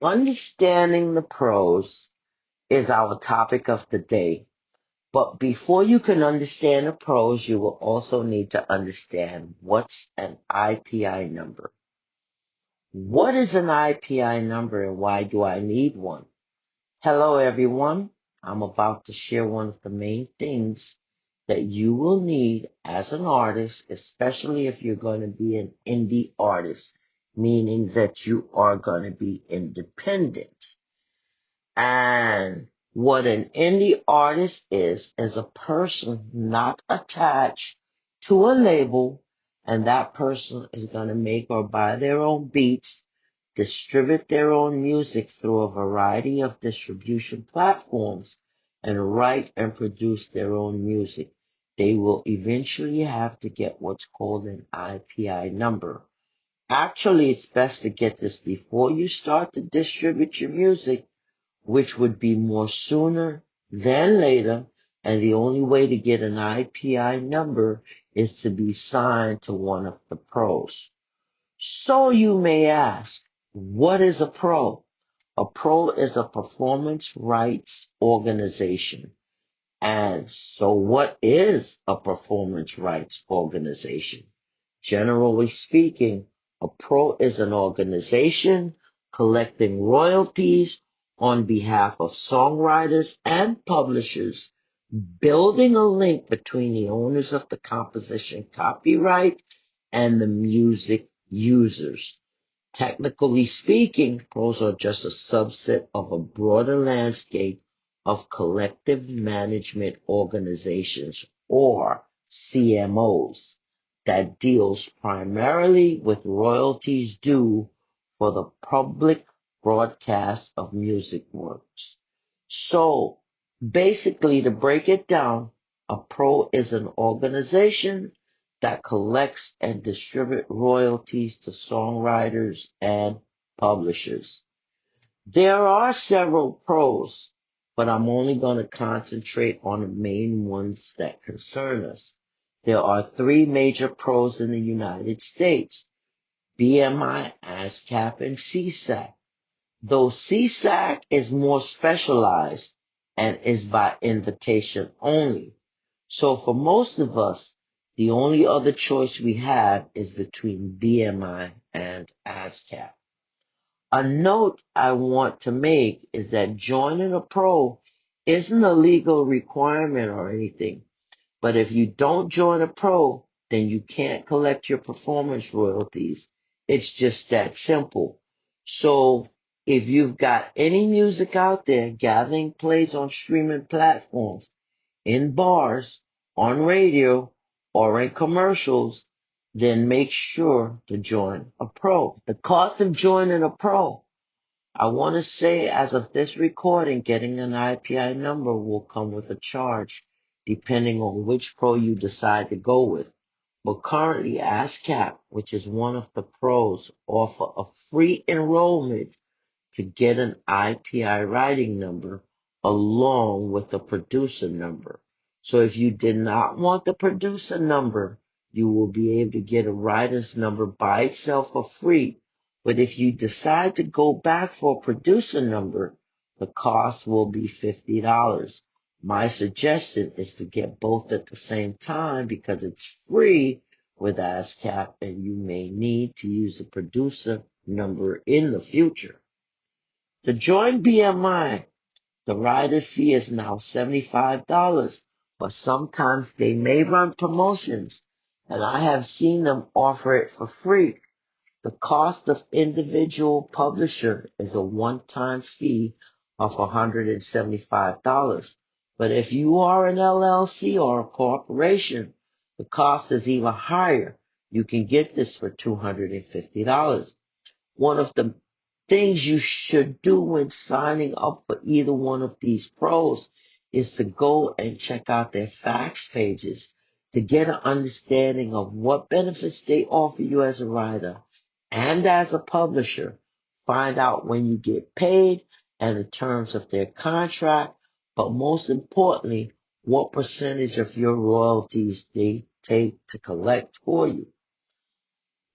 Understanding the pros is our topic of the day. But before you can understand the pros, you will also need to understand what's an IPI number. What is an IPI number and why do I need one? Hello everyone. I'm about to share one of the main things that you will need as an artist, especially if you're going to be an indie artist, meaning that you are going to be independent. And what an indie artist is a person not attached to a label, and that person is going to make or buy their own beats, distribute their own music through a variety of distribution platforms, and write and produce their own music. They will eventually have to get what's called an IPI number. Actually, it's best to get this before you start to distribute your music, which would be more sooner than later, and the only way to get an IPI number is to be signed to one of the pros. So you may ask, what is a pro? A pro is a performance rights organization. And so what is a performance rights organization? Generally speaking, a pro is an organization collecting royalties on behalf of songwriters and publishers, building a link between the owners of the composition copyright and the music users. Technically speaking, pros are just a subset of a broader landscape of collective management organizations, or CMOs, that deals primarily with royalties due for the public broadcast of music works. So basically, to break it down, a pro is an organization that collects and distributes royalties to songwriters and publishers. There are several pros, but I'm only going to concentrate on the main ones that concern us. There are three major pros in the United States: BMI, ASCAP, and CSAC. Though CSAC is more specialized and is by invitation only. So for most of us, the only other choice we have is between BMI and ASCAP. A note I want to make is that joining a pro isn't a legal requirement or anything, but if you don't join a pro, then you can't collect your performance royalties. It's just that simple. So if you've got any music out there gathering plays on streaming platforms, in bars, on radio, or in commercials, then make sure to join a pro. The cost of joining a pro, I want to say as of this recording, getting an IPI number will come with a charge, depending on which pro you decide to go with. But currently, ASCAP, which is one of the pros, offer a free enrollment to get an IPI writing number along with the producer number. So if you did not want the producer number, you will be able to get a writer's number by itself for free. But if you decide to go back for a producer number, the cost will be $50. My suggestion is to get both at the same time because it's free with ASCAP and you may need to use a producer number in the future. To join BMI, the rider fee is now $75, but sometimes they may run promotions, and I have seen them offer it for free. The cost of individual publisher is a one-time fee of $175. But if you are an LLC or a corporation, the cost is even higher. You can get this for $250. One of the things you should do when signing up for either one of these pros is to go and check out their facts pages to get an understanding of what benefits they offer you as a writer and as a publisher. Find out when you get paid and the terms of their contract, but most importantly, what percentage of your royalties they take to collect for you.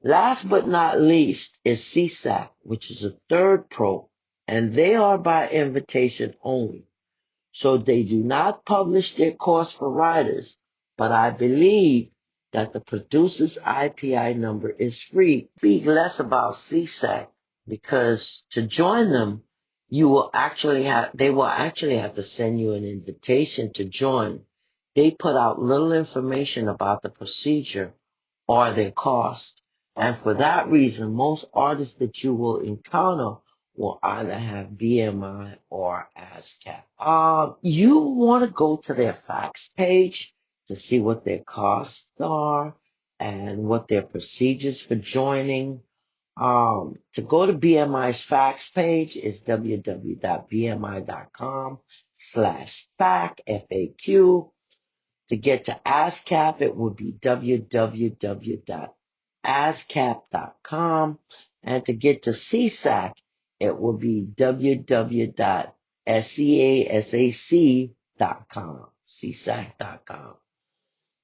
Last but not least is CSAC, which is a third pro, and they are by invitation only. So they do not publish their cost for writers, but I believe that the producer's IPI number is free. Speak less about CSAC because to join them, they will actually have to send you an invitation to join. They put out little information about the procedure or their cost. And for that reason, most artists that you will encounter will either have BMI or ASCAP. You want to go to their facts page to see what their costs are and what their procedures for joining. To go to BMI's facts page is www.bmi.com/FAQ, FAQ. To get to ASCAP, it would be www.ascap.com. And to get to CSAC, it would be www.casac.com, csac.com.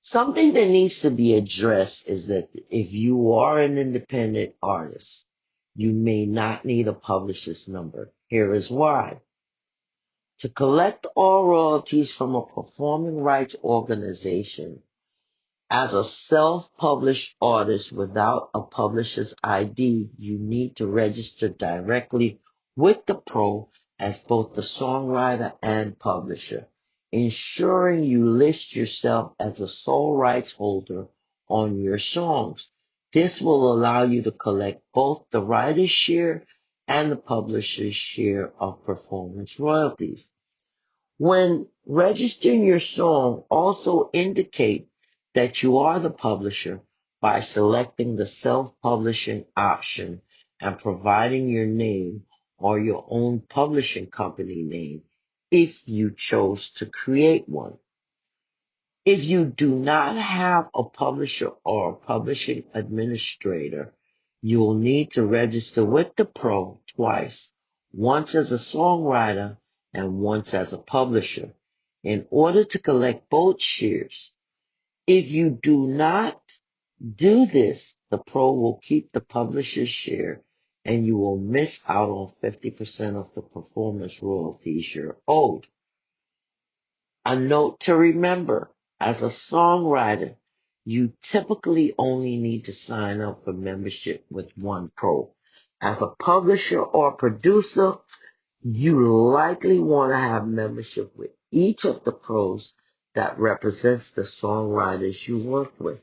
Something that needs to be addressed is that if you are an independent artist, you may not need a publisher's number. Here is why. To collect all royalties from a performing rights organization as a self-published artist without a publisher's ID, you need to register directly with the pro as both the songwriter and publisher, ensuring you list yourself as a sole rights holder on your songs. This will allow you to collect both the writer's share and the publisher's share of performance royalties. When registering your song, also indicate that you are the publisher by selecting the self-publishing option and providing your name or your own publishing company name if you chose to create one. If you do not have a publisher or a publishing administrator, you will need to register with the pro twice, once as a songwriter and once as a publisher, in order to collect both shares. If you do not do this, the pro will keep the publisher's share and you will miss out on 50% of the performance royalties you're owed. A note to remember, as a songwriter, you typically only need to sign up for membership with one pro. As a publisher or producer, you likely want to have membership with each of the pros that represents the songwriters you work with.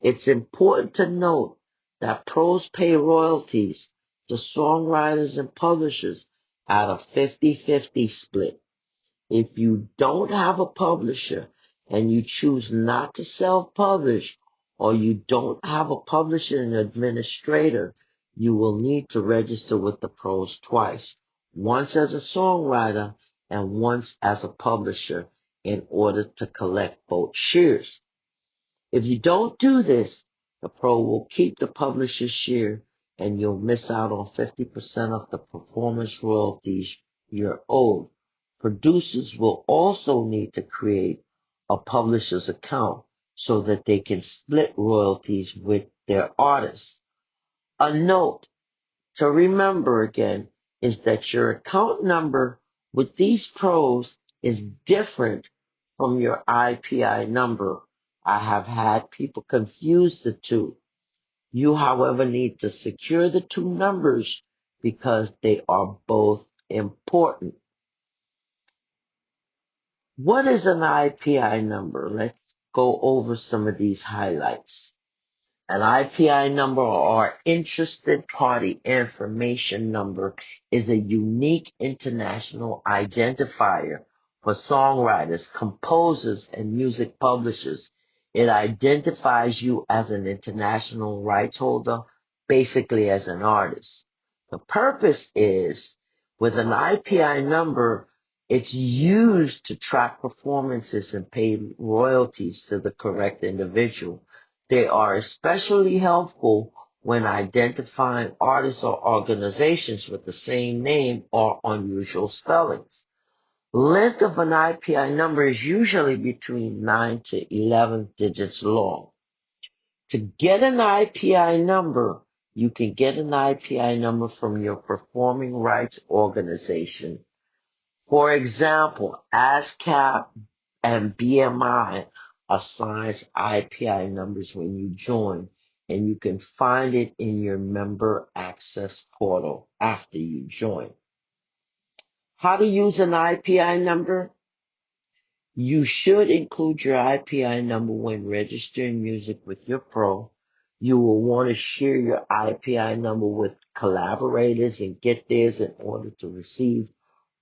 It's important to note that pros pay royalties to songwriters and publishers at a 50-50 split. If you don't have a publisher and you choose not to self-publish, or you don't have a publisher and administrator, you will need to register with the pros twice, once as a songwriter and once as a publisher in order to collect both shares. If you don't do this, the pro will keep the publisher's share and you'll miss out on 50% of the performance royalties you're owed. Producers will also need to create a publisher's account so that they can split royalties with their artists. A note to remember again is that your account number with these pros is different from your IPI number. I have had people confuse the two. You, however, need to secure the two numbers because they are both important. What is an IPI number? Let's go over some of these highlights. An IPI number or interested party information number is a unique international identifier for songwriters, composers, and music publishers. It identifies you as an international rights holder, basically as an artist. The purpose is, with an IPI number, it's used to track performances and pay royalties to the correct individual. They are especially helpful when identifying artists or organizations with the same name or unusual spellings. Length of an IPI number is usually between 9 to 11 digits long. To get an IPI number, You can get an IPI number from your performing rights organization. For example, ASCAP and BMI assigns IPI numbers when you join, and you can find it in your member access portal after you join. How to use an IPI number? You should include your IPI number when registering music with your pro. You will want to share your IPI number with collaborators and get theirs in order to receive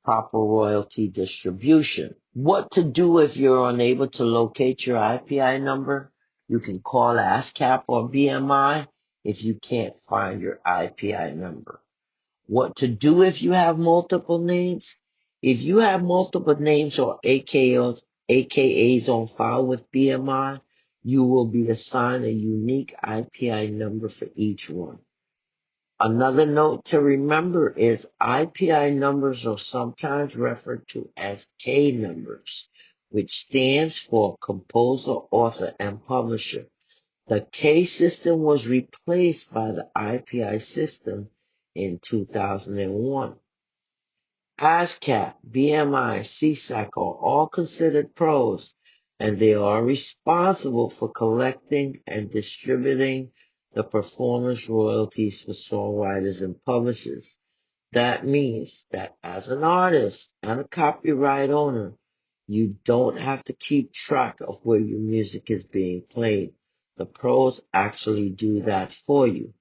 proper royalty distribution. What to do if you're unable to locate your IPI number? You can call ASCAP or BMI if you can't find your IPI number. What to do if you have multiple names? If you have multiple names or AKAs on file with BMI, you will be assigned a unique IPI number for each one. Another note to remember is IPI numbers are sometimes referred to as K numbers, which stands for composer, author, and publisher. The K system was replaced by the IPI system in 2001. ASCAP, BMI, CSAC are all considered pros, and they are responsible for collecting and distributing the performance royalties for songwriters and publishers. That means that as an artist and a copyright owner, you don't have to keep track of where your music is being played. The pros actually do that for you.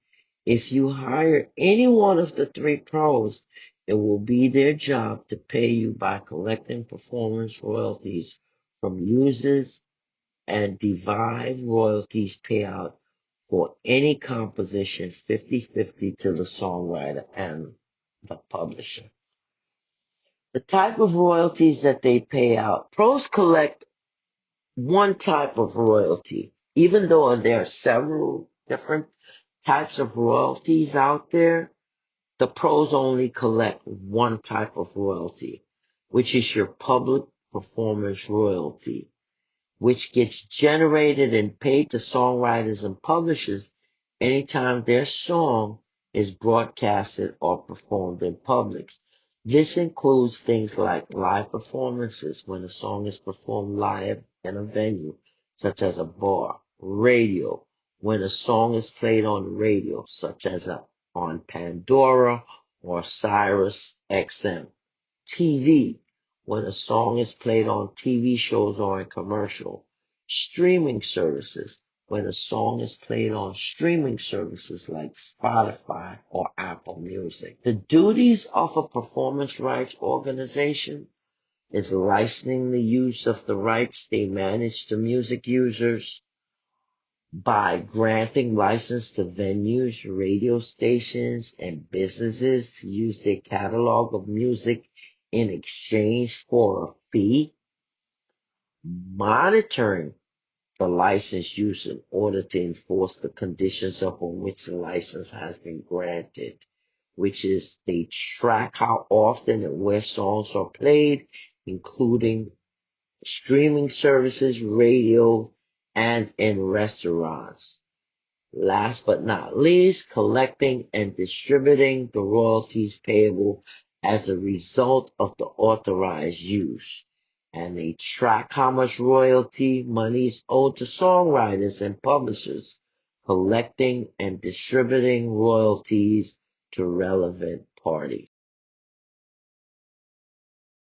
If you hire any one of the three pros, it will be their job to pay you by collecting performance royalties from users and divide royalties payout for any composition 50-50 to the songwriter and the publisher. The type of royalties that they pay out. Pros collect one type of royalty, even though there are several different types of royalties out there. The pros only collect one type of royalty, which is your public performance royalty, which gets generated and paid to songwriters and publishers anytime their song is broadcasted or performed in public. This includes things like live performances when a song is performed live in a venue, such as a bar, radio, when a song is played on radio, such as on Pandora or Sirius XM, TV, when a song is played on TV shows or in commercial, streaming services, when a song is played on streaming services like Spotify or Apple Music. The duties of a performance rights organization is licensing the use of the rights they manage to music users, by granting license to venues, radio stations, and businesses to use their catalog of music in exchange for a fee, monitoring the license use in order to enforce the conditions upon which the license has been granted, which is they track how often and where songs are played, including streaming services, radio, and in restaurants. Last but not least, collecting and distributing the royalties payable as a result of the authorized use. And they track how much royalty money is owed to songwriters and publishers, collecting and distributing royalties to relevant parties.